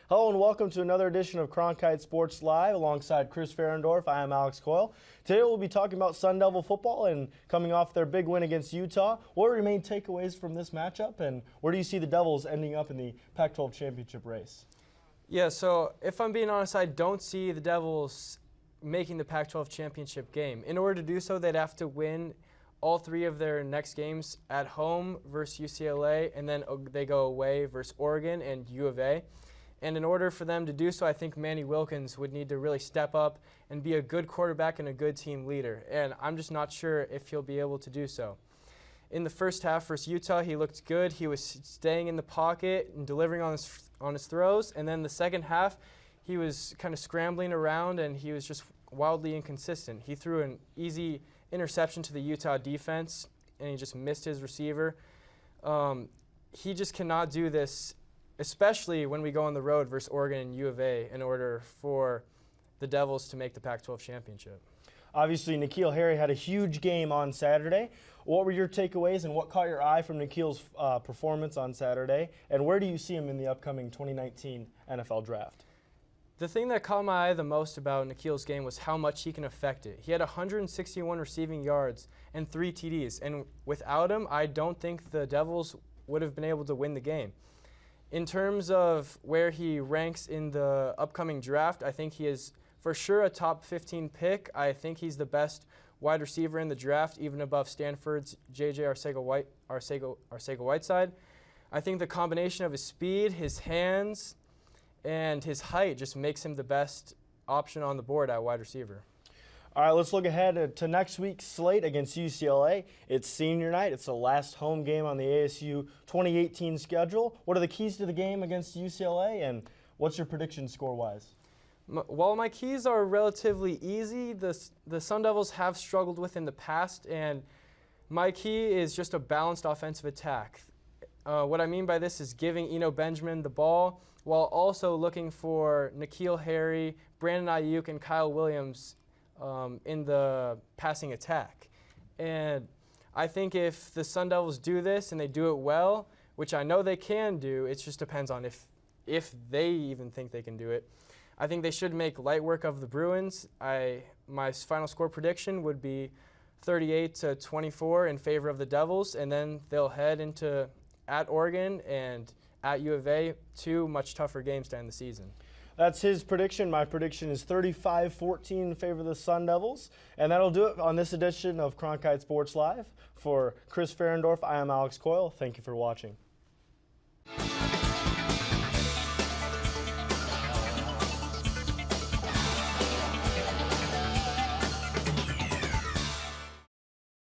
Hello and welcome to another edition of Cronkite Sports Live alongside Chris Fahrendorf. I am Alex Coil. Today we'll be talking about Sun Devil football and coming off their big win against Utah. What are your main takeaways from this matchup, and where do you see the Devils ending up in the Pac-12 championship race? Yeah, so if I'm being honest, I don't see the Devils making the Pac-12 championship game. In order to do so, they'd have to win all three of their next games at home versus UCLA, and then they go away versus Oregon and U of A. And in order for them to do so, I think Manny Wilkins would need to really step up and be a good quarterback and a good team leader. And I'm just not sure if he'll be able to do so. In the first half versus Utah, he looked good. He was staying in the pocket and delivering on his throws. And then the second half, he was kind of scrambling around, and he was just wildly inconsistent. He threw an easy interception to the Utah defense, and he just missed his receiver. He just cannot do this, especially when we go on the road versus Oregon and U of A, in order for the Devils to make the Pac-12 championship. Obviously, N'Keal Harry had a huge game on Saturday. What were your takeaways and what caught your eye from N'Keal's performance on Saturday? And where do you see him in the upcoming 2019 NFL Draft? The thing that caught my eye the most about N'Keal's game was how much he can affect it. He had 161 receiving yards and 3 TDs, and without him, I don't think the Devils would have been able to win the game. In terms of where he ranks in the upcoming draft, I think he is for sure a top 15 pick. I think he's the best wide receiver in the draft, even above Stanford's J.J. Arcega-Whiteside. I think the combination of his speed, his hands, and his height just makes him the best option on the board at wide receiver. All right, let's look ahead to next week's slate against UCLA. It's senior night. It's the last home game on the ASU 2018 schedule. What are the keys to the game against UCLA, and what's your prediction score-wise? While my keys are relatively easy, the Sun Devils have struggled with in the past, and my key is just a balanced offensive attack. What I mean by this is giving Eno Benjamin the ball while also looking for N'Keal Harry, Brandon Ayuk, and Kyle Williams in the passing attack. And I think if the Sun Devils do this and they do it well, which I know they can do, it just depends on if they even think they can do it. I think they should make light work of the Bruins. My final score prediction would be 38-24 in favor of the Devils, and then they'll head into at Oregon and at U of A, 2 much tougher games to end the season. That's his prediction. My prediction is 35-14 in favor of the Sun Devils. And that'll do it on this edition of Cronkite Sports Live. For Chris Fahrendorf, I am Alex Coil. Thank you for watching.